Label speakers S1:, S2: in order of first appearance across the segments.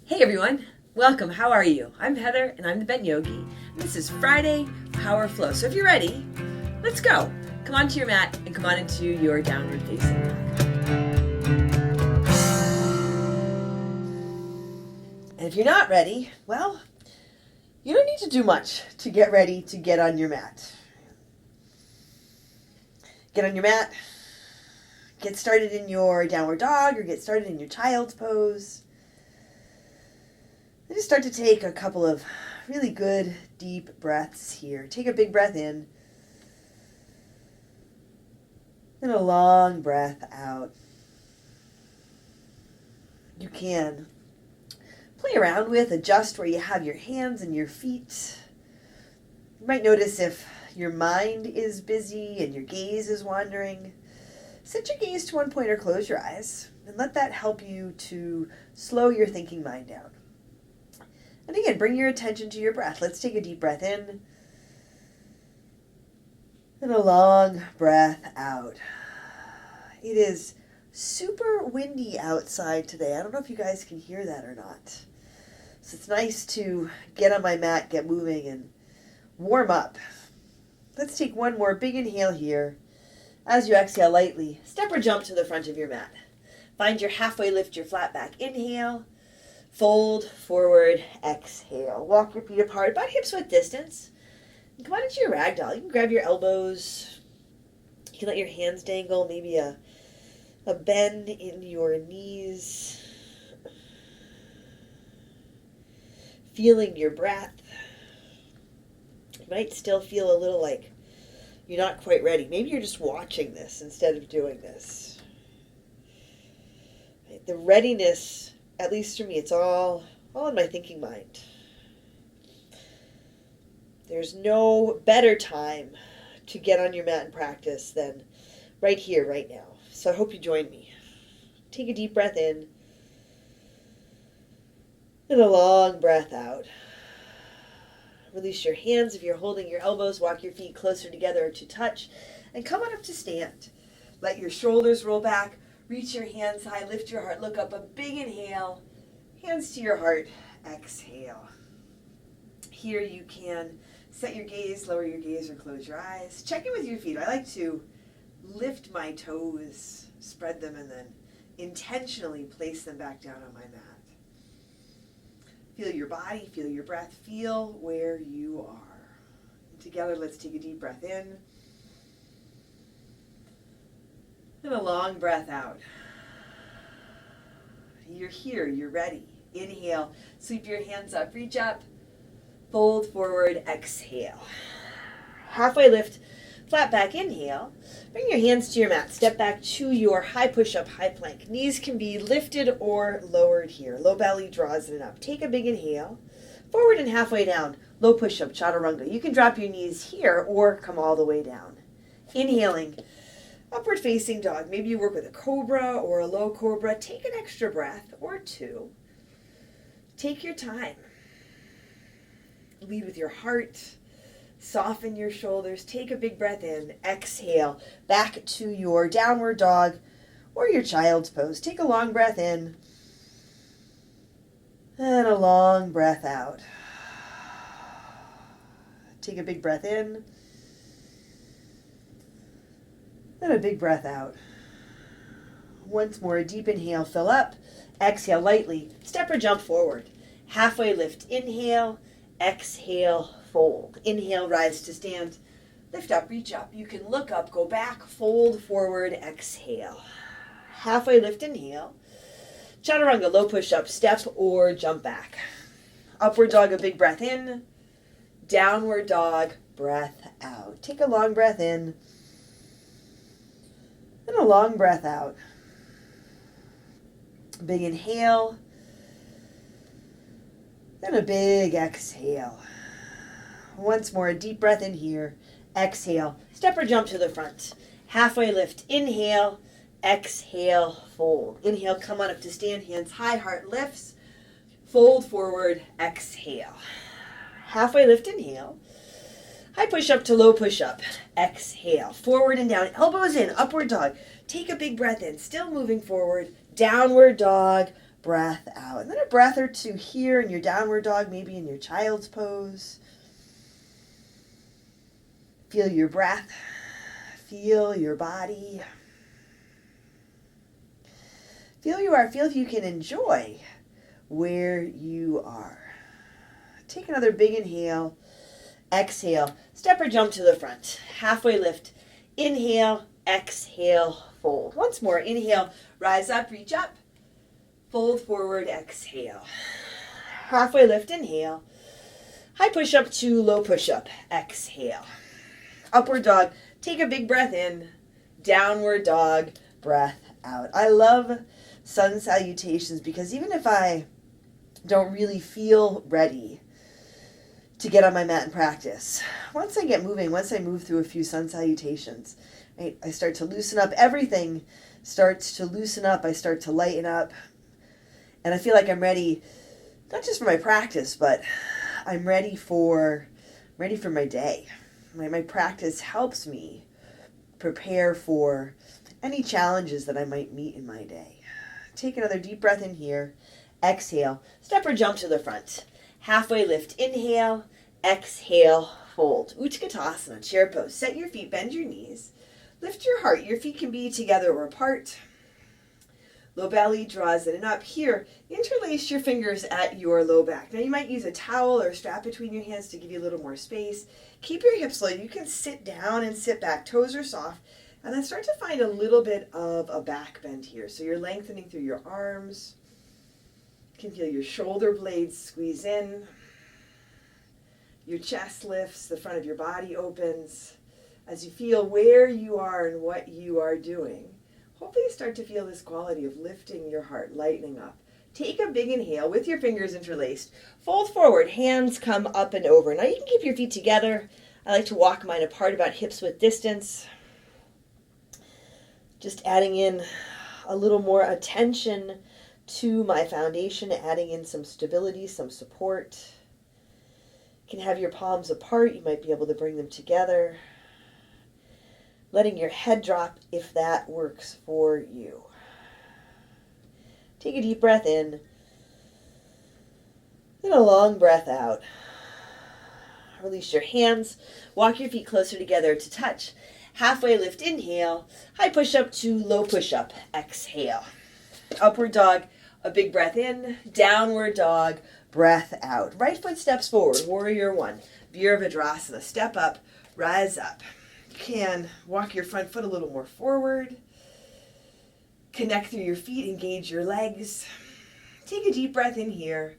S1: Hey everyone, welcome. How are you? I'm Heather and I'm the Bent Yogi. And this is Friday Power Flow. So if you're ready, let's go. Come onto your mat and come on into your downward facing dog. And if you're not ready, well, you don't need to do much to get ready to get on your mat. Get on your mat, get started in your downward dog or get started in your child's pose. And just start to take a couple of really good deep breaths here. Take a big breath in and a long breath out. You can play around with, adjust where you have your hands and your feet. You might notice if your mind is busy and your gaze is wandering. Set your gaze to one point or close your eyes and let that help you to slow your thinking mind down. And again, bring your attention to your breath. Let's take a deep breath in and a long breath out. It is super windy outside today. I don't know if you guys can hear that or not. So it's nice to get on my mat, get moving, and warm up. Let's take one more big inhale here. As you exhale lightly, step or jump to the front of your mat. Find your halfway lift, your flat back. Inhale. Fold, forward, exhale. Walk your feet apart, about hips width distance. And come on into your ragdoll. You can grab your elbows. You can let your hands dangle, maybe a bend in your knees. Feeling your breath. You might still feel a little like you're not quite ready. Maybe you're just watching this instead of doing this. The readiness, at least for me, it's all in my thinking mind. There's no better time to get on your mat and practice than right here, right now. So I hope you join me. Take a deep breath in and a long breath out. Release your hands if you're holding your elbows. Walk your feet closer together to touch and come on up to stand. Let your shoulders roll back. Reach your hands high, lift your heart, look up, a big inhale, hands to your heart, exhale. Here you can set your gaze, lower your gaze, or close your eyes. Check in with your feet. I like to lift my toes, spread them, and then intentionally place them back down on my mat. Feel your body, feel your breath, feel where you are. And together, let's take a deep breath in. And a long breath out. You're here, you're ready. Inhale, sweep your hands up, reach up, fold forward, exhale. Halfway lift, flat back, inhale. Bring your hands to your mat, step back to your high push-up, high plank. Knees can be lifted or lowered here. Low belly draws it up. Take a big inhale, forward and halfway down, low push-up, chaturanga. You can drop your knees here or come all the way down. Inhaling, upward facing dog. Maybe you work with a cobra or a low cobra. Take an extra breath or two. Take your time. Lead with your heart. Soften your shoulders. Take a big breath in. Exhale. Back to your downward dog or your child's pose. Take a long breath in. And a long breath out. Take a big breath in. And a big breath out. Once more, a deep inhale, fill up. Exhale lightly. Step or jump forward. Halfway lift. Inhale. Exhale. Fold. Inhale, rise to stand. Lift up, reach up. You can look up, go back, fold forward, exhale. Halfway lift, inhale. Chaturanga, low push-up, step or jump back. Upward dog, a big breath in. Downward dog, breath out. Take a long breath in. And a long breath out. Big inhale. Then a big exhale. Once more, a deep breath in here. Exhale. Step or jump to the front. Halfway lift. Inhale. Exhale. Fold. Inhale, come on up to stand. Hands high, heart lifts. Fold forward. Exhale. Halfway lift. Inhale. High push up to low push up. Exhale. Forward and down. Elbows in. Upward dog. Take a big breath in. Still moving forward. Downward dog. breath out. And then a breath or two here in your downward dog, maybe in your child's pose. Feel your breath. Feel your body. Feel you are. Feel if you can enjoy where you are. Take another big inhale. Exhale. Step or jump to the front. Halfway lift. Inhale. Exhale. Fold. Once more. Inhale. Rise up. Reach up. Fold forward. Exhale. Halfway lift. Inhale. High push up to low push up. Exhale. Upward dog. Take a big breath in. Downward dog. Breath out. I love sun salutations because even if I don't really feel ready to get on my mat and practice, once I get moving, once I move through a few sun salutations, right, I start to loosen up. Everything starts to loosen up. I start to lighten up. And I feel like I'm ready, not just for my practice, but I'm ready for my day. My practice helps me prepare for any challenges that I might meet in my day. Take another deep breath in here. Exhale. Step or jump to the front. Halfway lift. Inhale. Exhale. Fold. Uchika, chair pose. Set your feet. Bend your knees. Lift your heart. Your feet can be together or apart. Low belly draws in and up. Here, interlace your fingers at your low back. Now you might use a towel or a strap between your hands to give you a little more space. Keep your hips low. You can sit down and sit back. Toes are soft. And then start to find a little bit of a back bend here. So you're lengthening through your arms. You can feel your shoulder blades squeeze in. Your chest lifts. The front of your body opens. As you feel where you are and what you are doing, hopefully you start to feel this quality of lifting your heart, lightening up. Take a big inhale with your fingers interlaced. Fold forward, hands come up and over. Now you can keep your feet together. I like to walk mine apart about hips width distance. Just adding in a little more attention to my foundation, adding in some stability, some support. You can have your palms apart. You might be able to bring them together. Letting your head drop if that works for you. Take a deep breath in. Then a long breath out. Release your hands. Walk your feet closer together to touch. Halfway lift, inhale. High push up to low push up. Exhale. Upward dog, a big breath in. Downward dog, breath out. Right foot steps forward, warrior one. Virabhadrasana, step up, rise up. You can walk your front foot a little more forward. Connect through your feet, engage your legs. Take a deep breath in here.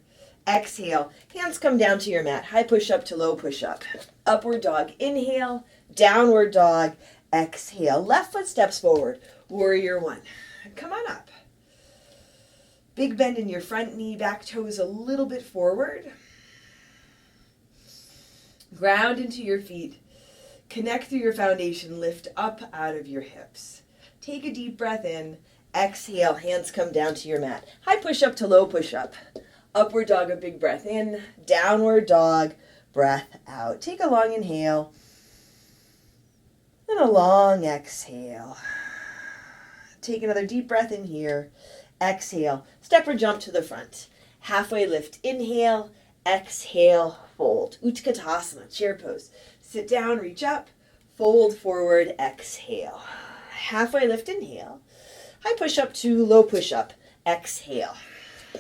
S1: Exhale, hands come down to your mat. High push up to low push up. Upward dog, inhale. Downward dog, exhale. Left foot steps forward, warrior one. Come on up. Big bend in your front knee, back toes a little bit forward. Ground into your feet. Connect through your foundation, lift up out of your hips. Take a deep breath in. Exhale, hands come down to your mat. High push up to low push up. Upward dog, a big breath in. Downward dog, breath out. Take a long inhale. And a long exhale. Take another deep breath in here. Exhale. Step or jump to the front. Halfway lift. Inhale. Exhale. Fold. Uchika, chair pose. Sit down, reach up. Fold forward. Exhale. Halfway lift. Inhale. High push up to low push up. Exhale.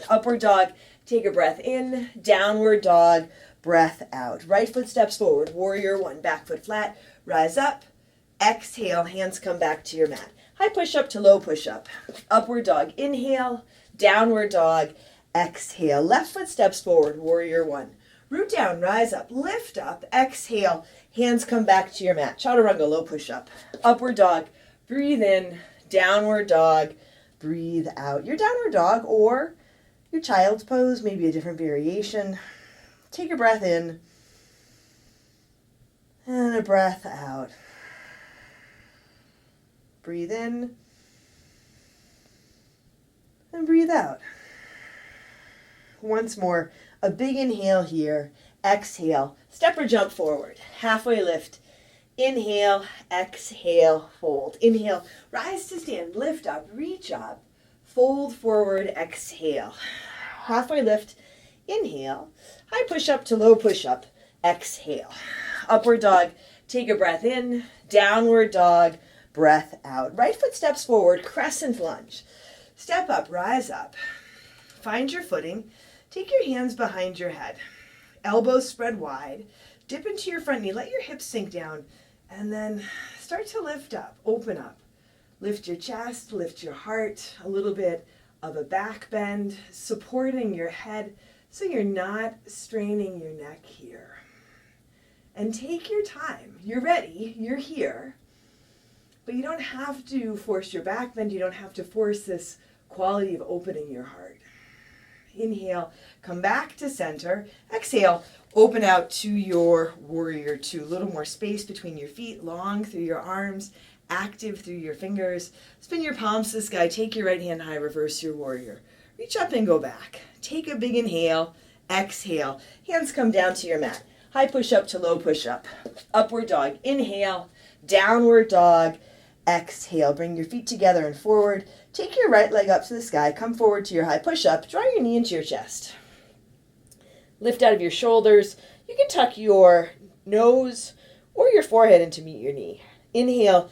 S1: Upward dog. Take a breath in. Downward dog. Breath out. Right foot steps forward. Warrior one. Back foot flat. Rise up. Exhale, hands come back to your mat. High push up to low push up. Upward dog, inhale. Downward dog, exhale. Left foot steps forward, warrior one. Root down, rise up, lift up, exhale. Hands come back to your mat. Chaturanga, low push up. Upward dog, breathe in. Downward dog, breathe out. Your downward dog or your child's pose, maybe a different variation. Take a breath in and a breath out. Breathe in and breathe out. Once more, a big inhale here. Exhale, step or jump forward. Halfway lift. Inhale, exhale, fold. Inhale, rise to stand, lift up, reach up. fold forward, exhale. Halfway lift, inhale. High push-up to low push-up, exhale. Upward dog, take a breath in. Downward dog, breath out. Right foot steps forward, crescent lunge. Step up, rise up. Find your footing. Take your hands behind your head. Elbows spread wide. Dip into your front knee. Let your hips sink down. And then start to lift up, open up. Lift your chest, lift your heart. A little bit of a back bend, supporting your head so you're not straining your neck here. And take your time. You're ready. You're here. But you don't have to force your back bend. You don't have to force this quality of opening your heart. Inhale, come back to center. Exhale, open out to your warrior two. A little more space between your feet, long through your arms, active through your fingers. Spin your palms to the sky. Take your right hand high, reverse your warrior. Reach up and go back. Take a big inhale, exhale. Hands come down to your mat. High push-up to low push-up. Upward dog, inhale. Downward dog, exhale. Bring your feet together and forward. Take your right leg up to the sky. Come forward to your high push-up. Draw your knee into your chest. Lift out of your shoulders. You can tuck your nose or your forehead in to meet your knee. Inhale,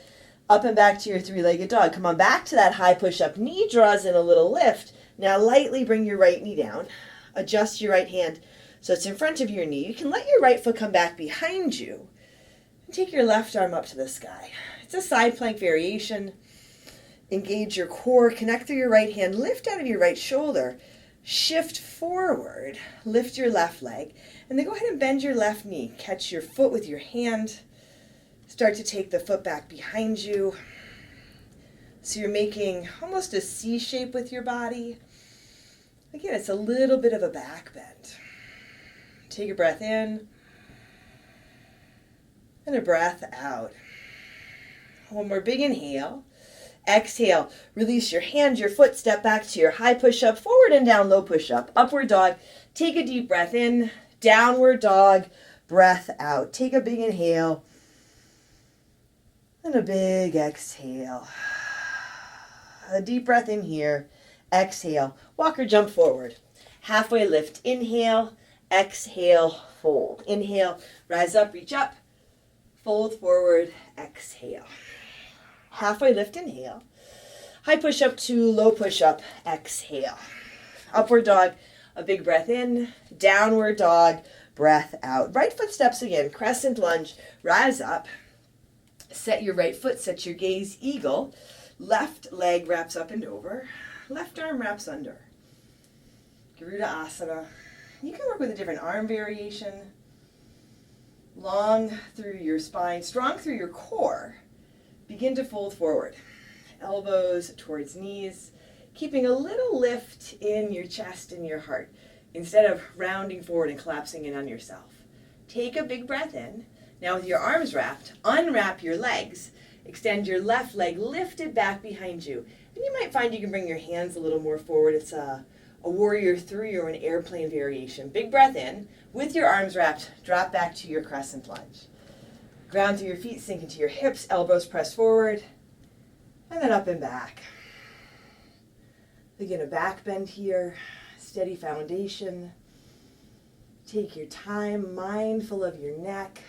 S1: up and back to your three-legged dog. Come on back to that high push-up. Knee draws in a little lift. Now lightly bring your right knee down. Adjust your right hand so it's in front of your knee. You can let your right foot come back behind you. And take your left arm up to the sky. It's a side plank variation. Engage your core. Connect through your right hand. Lift out of your right shoulder. Shift forward. Lift your left leg. And then go ahead and bend your left knee. Catch your foot with your hand. Start to take the foot back behind you. So you're making almost a C shape with your body. Again, it's a little bit of a back bend. Take a breath in. And a breath out. One more big inhale. Exhale. Release your hand, your foot. Step back to your high push-up. Forward and down, low push-up. Upward dog. Take a deep breath in. Downward dog. Breath out. Take a big inhale. And a big exhale. A deep breath in here. Exhale. Walk or jump forward. Halfway lift. Inhale. Exhale. Fold. Inhale. Rise up. Reach up. Fold forward. Exhale. Halfway lift. Inhale. High push-up to low push-up. Exhale. Upward dog. A big breath in. Downward dog. Breath out. Right foot steps again. Crescent lunge. Rise up. Set your right foot. Set your gaze. Eagle. Left leg wraps up and over. Left arm wraps under. Garuda Asana. You can work with a different arm variation. Long through your spine. Strong through your core. Begin to fold forward. Elbows towards knees. Keeping a little lift in your chest and your heart instead of rounding forward and collapsing in on yourself. Take a big breath in. Now with your arms wrapped, unwrap your legs. Extend your left leg lifted back behind you. And you might find you can bring your hands a little more forward. It's a warrior three or an airplane variation. Big breath in. With your arms wrapped, drop back to your crescent lunge. Ground through your feet, sink into your hips, elbows press forward, and then up and back. Begin a back bend here, steady foundation. Take your time, mindful of your neck.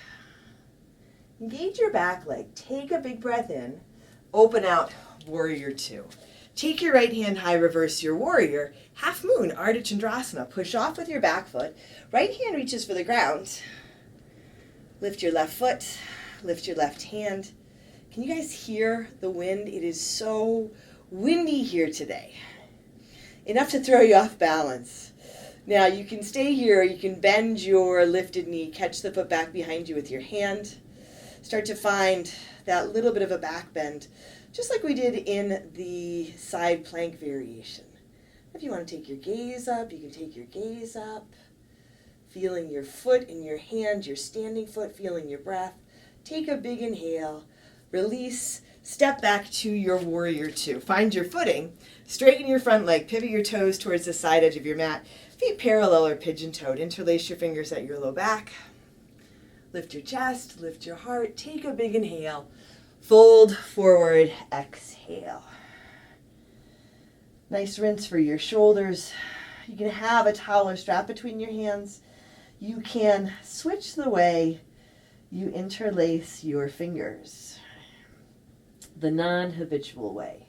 S1: Engage your back leg. Take a big breath in. Open out, warrior two. Take your right hand high, reverse your warrior. Half moon, Ardha Chandrasana. Push off with your back foot. Right hand reaches for the ground. Lift your left foot. Lift your left hand. Can you guys hear the wind? It is so windy here today. Enough to throw you off balance. Now you can stay here. You can bend your lifted knee. Catch the foot back behind you with your hand. Start to find that little bit of a back bend, just like we did in the side plank variation. If you want to take your gaze up, you can take your gaze up, feeling your foot in your hand, your standing foot, feeling your breath. Take a big inhale, release, step back to your warrior two. Find your footing, straighten your front leg, pivot your toes towards the side edge of your mat, feet parallel or pigeon-toed. Interlace your fingers at your low back. Lift your chest, lift your heart, take a big inhale, fold forward, exhale. Nice rinse for your shoulders. You can have a towel or strap between your hands. You can switch the way you interlace your fingers, the non-habitual way.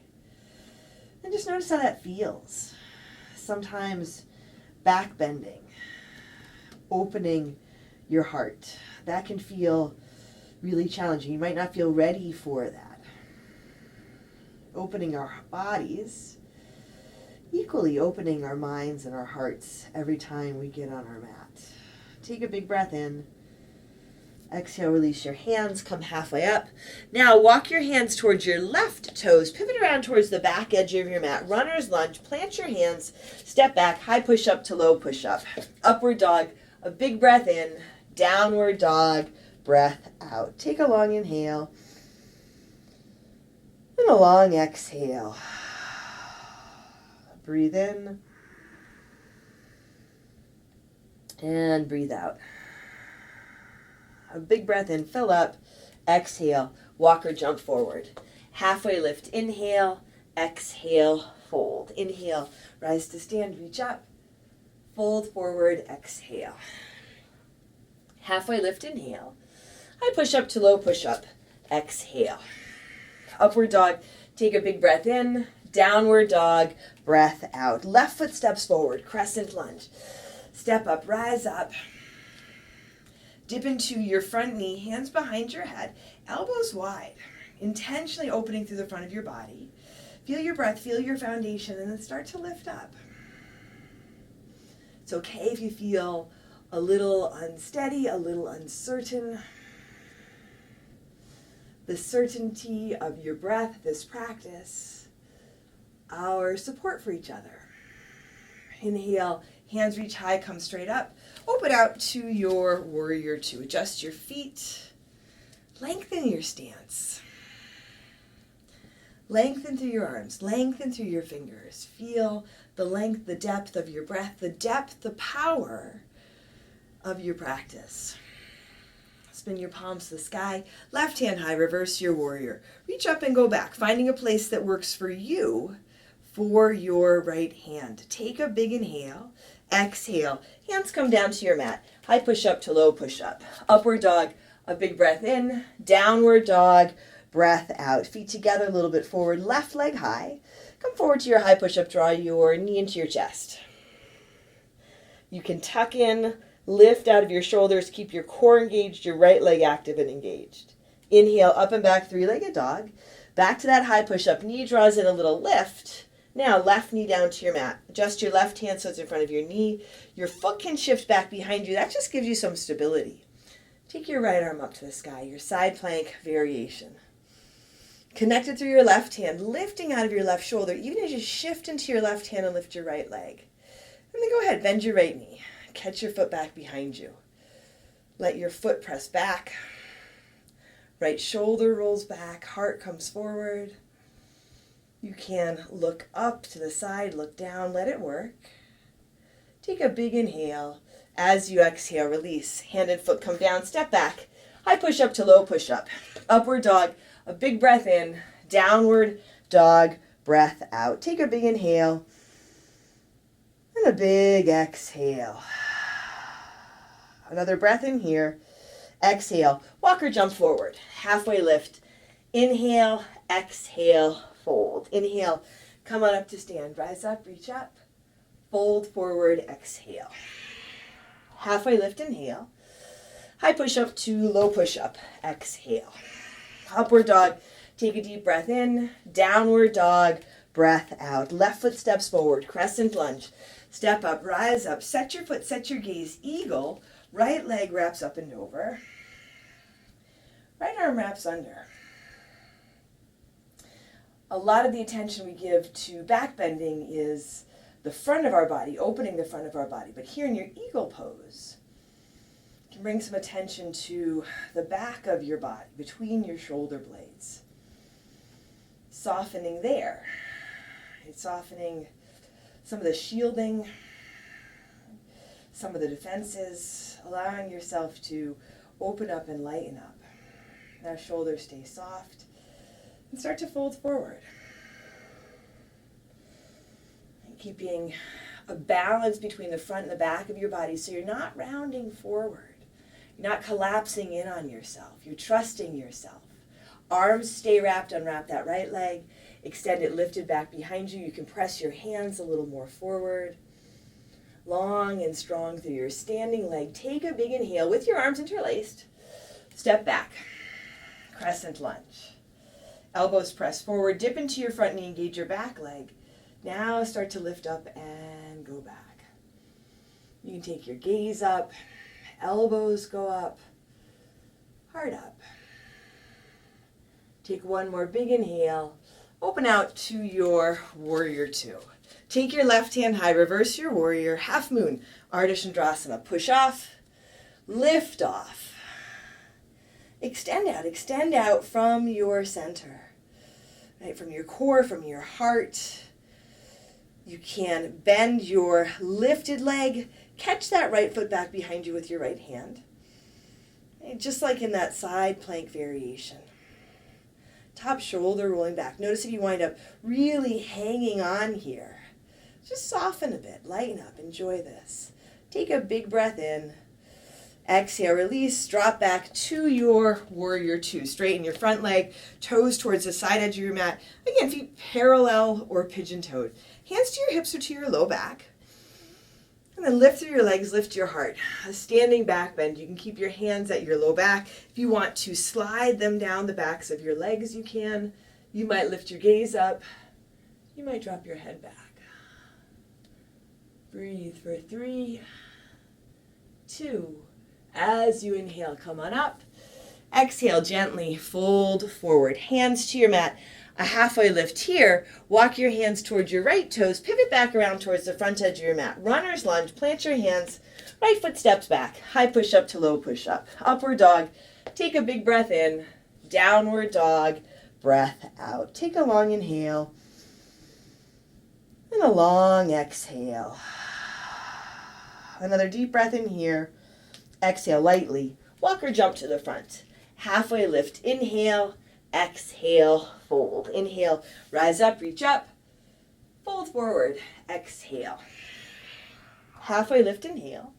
S1: And just notice how that feels. Sometimes back bending, opening your heart, that can feel really challenging. You might not feel ready for that. Opening our bodies, equally opening our minds and our hearts every time we get on our mat. Take a big breath in. Exhale, release your hands, come halfway up. Now walk your hands towards your left toes, pivot around towards the back edge of your mat, runner's lunge, plant your hands, step back, high push up to low push up. Upward dog, a big breath in, downward dog, breath out. Take a long inhale and a long exhale. Breathe in and breathe out. A big breath in, fill up, exhale, walk or jump forward. Halfway lift, inhale, exhale, fold. Inhale, rise to stand, reach up, fold forward, exhale. Halfway lift, inhale. High push up to low push up, exhale. Upward dog, take a big breath in, downward dog, breath out. Left foot steps forward, crescent lunge. Step up, rise up. Dip into your front knee, hands behind your head, elbows wide, intentionally opening through the front of your body. Feel your breath, feel your foundation, and then start to lift up. It's okay if you feel a little unsteady, a little uncertain. The certainty of your breath, this practice, our support for each other. Inhale, hands reach high, come straight up. Open out to your warrior two. Adjust your feet. Lengthen your stance. Lengthen through your arms. Lengthen through your fingers. Feel the length, the depth of your breath, the depth, the power of your practice. Spin your palms to the sky. Left hand high, reverse your warrior. Reach up and go back, finding a place that works for you for your right hand. Take a big inhale. Exhale. Hands come down to your mat. High push up to low push up. Upward dog. A big breath in. Downward dog. Breath out. Feet together a little bit forward. Left leg high. Come forward to your high push up. Draw your knee into your chest. You can tuck in. Lift out of your shoulders. Keep your core engaged. Your right leg active and engaged. Inhale. Up and back. Three-legged dog. Back to that high push up. Knee draws in a little lift. Now, left knee down to your mat. Adjust your left hand so it's in front of your knee. Your foot can shift back behind you. That just gives you some stability. Take your right arm up to the sky, your side plank variation. Connected through your left hand, lifting out of your left shoulder, even as you shift into your left hand and lift your right leg. And then go ahead, bend your right knee. Catch your foot back behind you. Let your foot press back. Right shoulder rolls back, heart comes forward. You can look up to the side, look down, let it work. Take a big inhale. As you exhale, release. Hand and foot come down, step back. High push up to low push up. Upward dog, a big breath in. Downward dog, breath out. Take a big inhale and a big exhale. Another breath in here. Exhale. Walk or jump forward. Halfway lift. Inhale, exhale, fold. Inhale, come on up to stand. Rise up, reach up. Fold forward, exhale. Halfway lift, inhale. High push up to low push up, exhale. Upward dog, take a deep breath in. Downward dog, breath out. Left foot steps forward, crescent lunge. Step up, rise up, set your foot, set your gaze, eagle. Right leg wraps up and over. Right arm wraps under. A lot of the attention we give to back bending is the front of our body, opening the front of our body. But here in your eagle pose, you can bring some attention to the back of your body, between your shoulder blades. Softening there. It's softening some of the shielding, some of the defenses, allowing yourself to open up and lighten up. Now shoulders stay soft and start to fold forward.
S2: keeping a balance between the front and the back of your body so you're not rounding forward. You're not collapsing in on yourself. You're trusting yourself. Arms stay wrapped, unwrap that right leg. Extend it lifted back behind you. You can press your hands a little more forward. Long and strong through your standing leg. Take a big inhale with your arms interlaced. Step back. Crescent lunge. Elbows press forward. Dip into your front knee. Engage your back leg. Now start to lift up and go back. You can take your gaze up. Elbows go up. Heart up. Take one more big inhale. Open out to your warrior two. Take your left hand high, reverse your warrior, half moon, Ardha Chandrasana. Push off, lift off. Extend out from your center, right? From your core, from your heart. You can bend your lifted leg, catch that right foot back behind you with your right hand. And just like in that side plank variation. Top shoulder rolling back. Notice if you wind up really hanging on here. Just soften a bit, lighten up, enjoy this. Take a big breath in. Exhale, release, drop back to your warrior two. Straighten your front leg, toes towards the side edge of your mat. Again, feet parallel or pigeon-toed. Hands to your hips or to your low back. And then lift through your legs, lift your heart. A standing back bend. You can keep your hands at your low back. If you want to slide them down the backs of your legs, you can. You might lift your gaze up. You might drop your head back. Breathe for 3, 2. As you inhale, come on up. Exhale, gently fold forward. Hands to your mat. A halfway lift here. Walk your hands towards your right toes. Pivot back around towards the front edge of your mat. Runner's lunge. Plant your hands. Right foot steps back. High push up to low push up. Upward dog. Take a big breath in. Downward dog. Breath out. Take a long inhale. And a long exhale. Another deep breath in here. Exhale lightly. Walk or jump to the front. Halfway lift. Inhale. Exhale. Fold. Inhale. Rise up. Reach up. Fold forward. Exhale. Halfway lift. Inhale.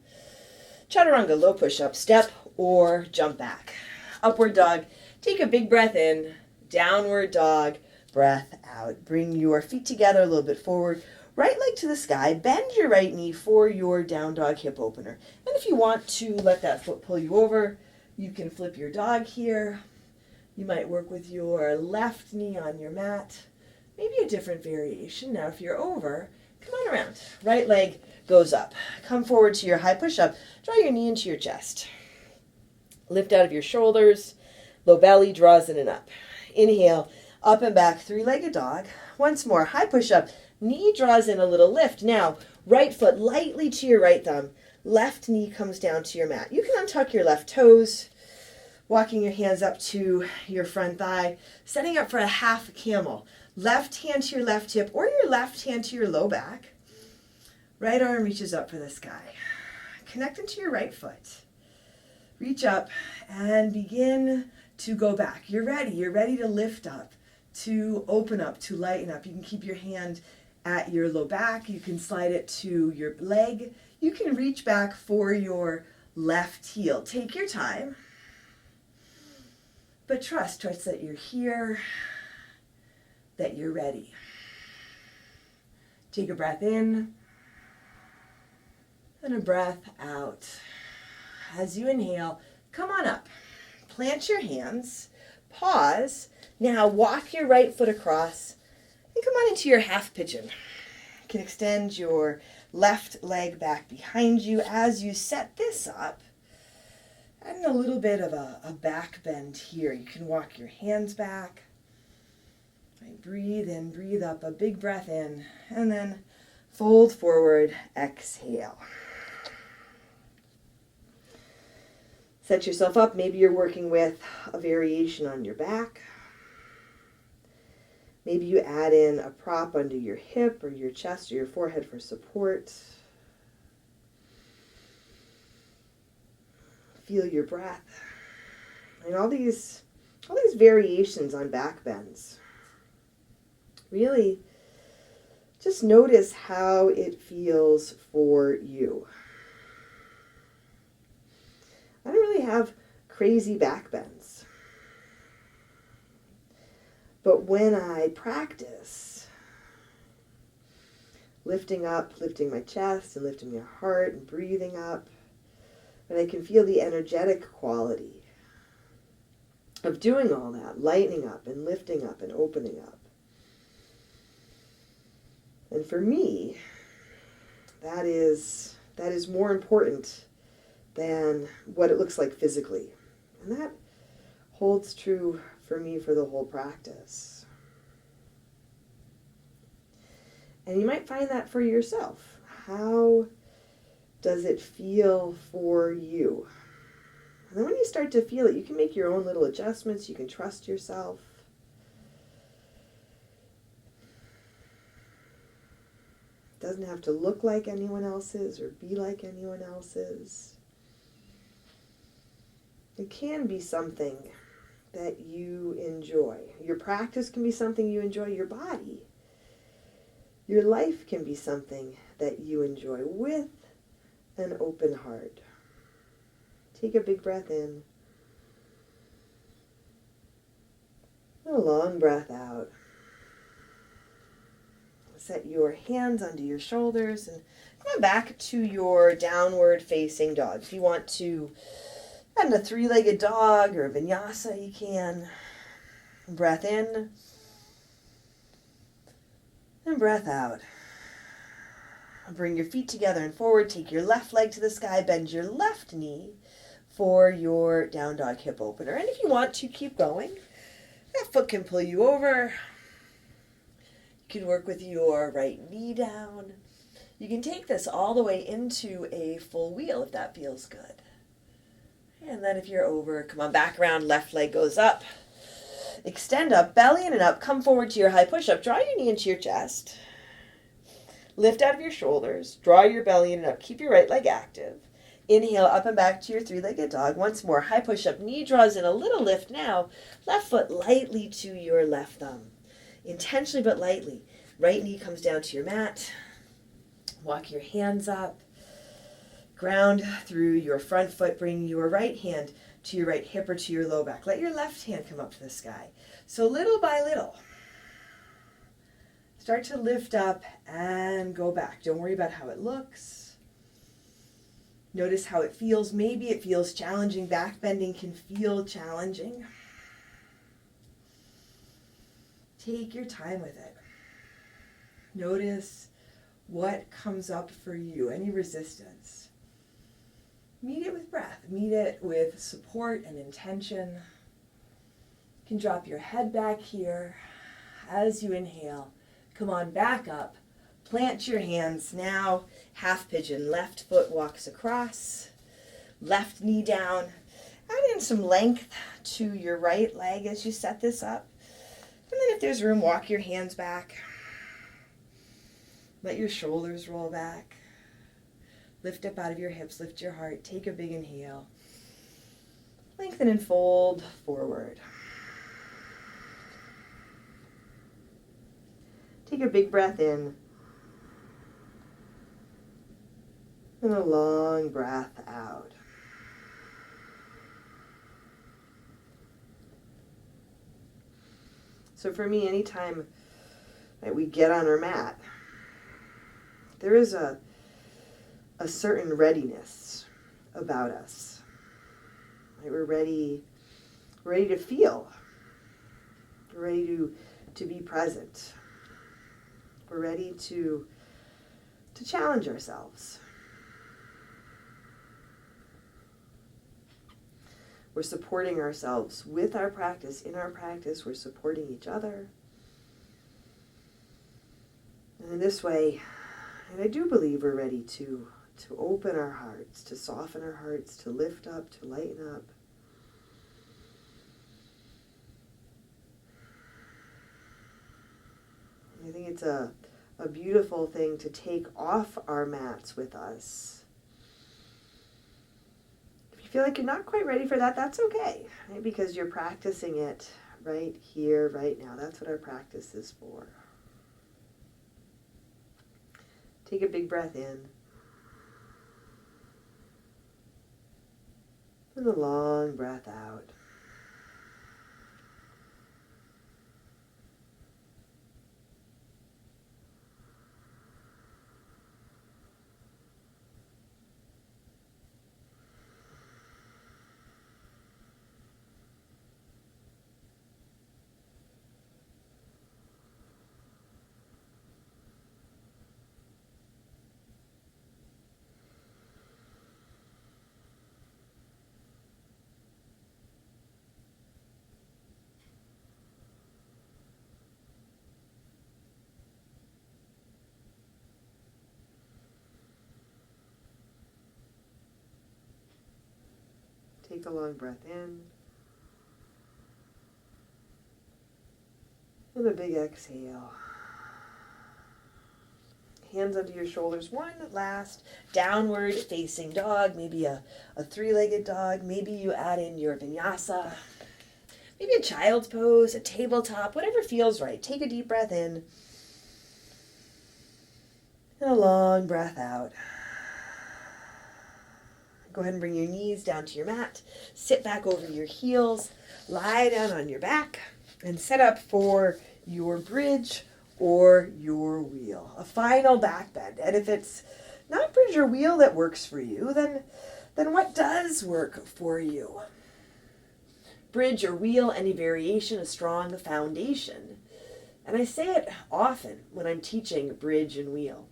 S2: Chaturanga. Low push up. Step or jump back. Upward dog. Take a big breath in. Downward dog. Breath out. Bring your feet together a little bit forward. Right leg to the sky. Bend your right knee for your down dog hip opener. And if you want to let that foot pull you over, you can flip your dog here. You might work with your left knee on your mat. Maybe a different variation. Now if you're over, come on around. Right leg goes up. Come forward to your high push-up. Draw your knee into your chest. Lift out of your shoulders. Low belly draws in and up. Inhale, up and back, three-legged dog. Once more, high push-up. Knee draws in a little lift. Now, right foot lightly to your right thumb. Left knee comes down to your mat. You can untuck your left toes, walking your hands up to your front thigh, setting up for a half camel. Left hand to your left hip or your left hand to your low back. Right arm reaches up for the sky. Connect into your right foot. Reach up and begin to go back. You're ready to lift up, to open up, to lighten up. You can keep your hand at your low back. You can slide it to your leg. You can reach back for your left heel. Take your time, but trust that you're here, that you're ready. Take a breath in and a breath out. As you inhale, come on up. Plant your hands. Pause. Now walk your right foot across and come on into your half pigeon. You can extend your left leg back behind you as you set this up. Adding a little bit of a back bend here. You can walk your hands back. Right, breathe in, breathe up, a big breath in, and then fold forward, exhale. Set yourself up. Maybe you're working with a variation on your back. Maybe you add in a prop under your hip or your chest or your forehead for support. Feel your breath. And all these variations on back bends really Just notice how it feels for you. I don't really have crazy back bends. But when I practice lifting up, lifting my chest and lifting my heart and breathing up, and I can feel the energetic quality of doing all that, lightening up and lifting up and opening up. And for me, that is more important than what it looks like physically. And that holds true for me for the whole practice. And you might find that for yourself. How does it feel for you? And then when you start to feel it, you can make your own little adjustments. You can trust yourself. It doesn't have to look like anyone else's or be like anyone else's. It can be something that you enjoy. Your practice can be something you enjoy. Your body, your life can be something that you enjoy with an open heart. Take a big breath in. And a long breath out. Set your hands under your shoulders and come back to your downward facing dog. If you want to add a three-legged dog or a vinyasa, you can. Breath in and breath out. Bring your feet together and forward. Take your left leg to the sky. Bend your left knee for your down dog hip opener. And if you want to keep going, that foot can pull you over. You can work with your right knee down. You can take this all the way into a full wheel if that feels good. And then if you're over, come on back around, left leg goes up. Extend up, belly in and up, come forward to your high push-up. Draw your knee into your chest. Lift out of your shoulders, draw your belly in and up. Keep your right leg active. Inhale up and back to your three-legged dog. Once more, high push-up, knee draws in, a little lift now. Left foot lightly to your left thumb. Intentionally but lightly. Right knee comes down to your mat. Walk your hands up. Ground through your front foot. Bring your right hand to your right hip or to your low back. Let your left hand come up to the sky. So little by little, start to lift up and go back. Don't worry about how it looks. Notice how it feels. Maybe it feels challenging. Back bending can feel challenging. Take your time with it. Notice what comes up for you. Any resistance. Meet it with breath. Meet it with support and intention. You can drop your head back here as you inhale. Come on back up. Plant your hands now. Half pigeon. Left foot walks across. Left knee down. Add in some length to your right leg as you set this up. And then if there's room, walk your hands back. Let your shoulders roll back. Lift up out of your hips, lift your heart. Take a big inhale. Lengthen and fold forward. Take a big breath in. And a long breath out. So for me, anytime that we get on our mat, there is a certain readiness about us. Right? We're ready to feel. We're ready to be present. We're ready to challenge ourselves. We're supporting ourselves with our practice. In our practice, we're supporting each other. And in this way, and I do believe we're ready to open our hearts, to soften our hearts, to lift up, to lighten up. I think it's a beautiful thing to take off our mats with us. If you feel like you're not quite ready for that, that's okay, right? Because you're practicing it right here, right now. That's what our practice is for.
S1: Take a big breath in. And a long breath out. Take a long breath in. And a big exhale. Hands under your shoulders. One last downward facing dog. Maybe a three-legged dog. Maybe you add in your vinyasa. Maybe a child's pose, a tabletop, whatever feels right. Take a deep breath in. And a long breath out. Go ahead and bring your knees down to your mat. Sit back over your heels. Lie down on your back. And set up for your bridge or your wheel. A final back bend. And if it's not bridge or wheel that works for you, then what does work for you? Bridge or wheel, any variation, a strong foundation. And I say it often when I'm teaching bridge and wheel.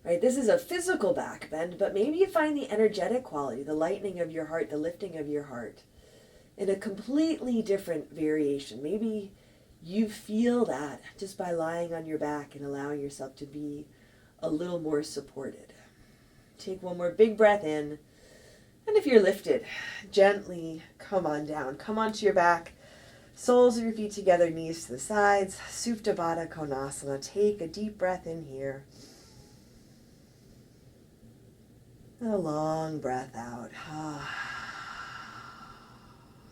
S1: Right, this is a physical back bend, but maybe you find the energetic quality, the lightening of your heart, the lifting of your heart in a completely different variation. Maybe you feel that just by lying on your back and allowing yourself to be a little more supported. Take one more big breath in. And if you're lifted, gently come on down. Come onto your back. Soles of your feet together, knees to the sides. Supta Baddha Konasana. Take a deep breath in here. And a long breath out.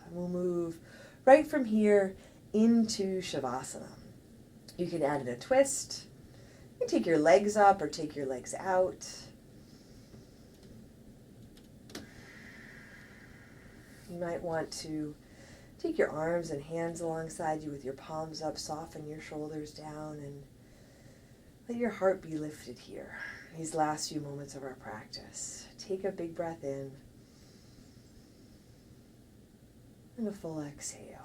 S1: And we'll move right from here into Shavasana. You can add in a twist. You can take your legs up or take your legs out. You might want to take your arms and hands alongside you with your palms up, soften your shoulders down, and let your heart be lifted here. These last few moments of our practice. Take a big breath in and a full exhale.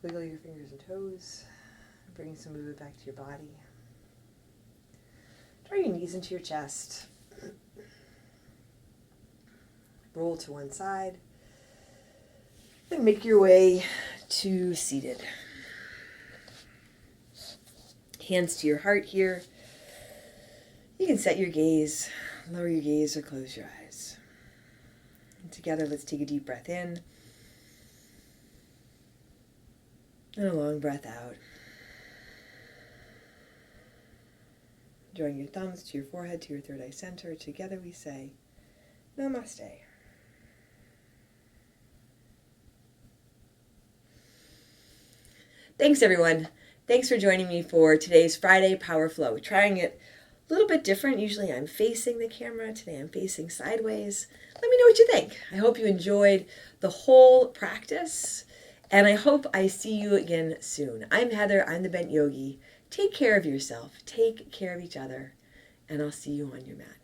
S1: Wiggle your fingers and toes. Bring some movement back to your body. Draw your knees into your chest. Roll to one side. Then make your way to seated. Hands to your heart here. You can set your gaze, lower your gaze, or close your eyes. And together, let's take a deep breath in. And a long breath out. Drawing your thumbs to your forehead, to your third eye center. Together we say, Namaste. Thanks, everyone. Thanks for joining me for today's Friday Power Flow. We're trying it a little bit different. Usually I'm facing the camera. Today I'm facing sideways. Let me know what you think. I hope you enjoyed the whole practice, and I hope I see you again soon. I'm Heather. I'm the Bent Yogi. Take care of yourself. Take care of each other, and I'll see you on your mat.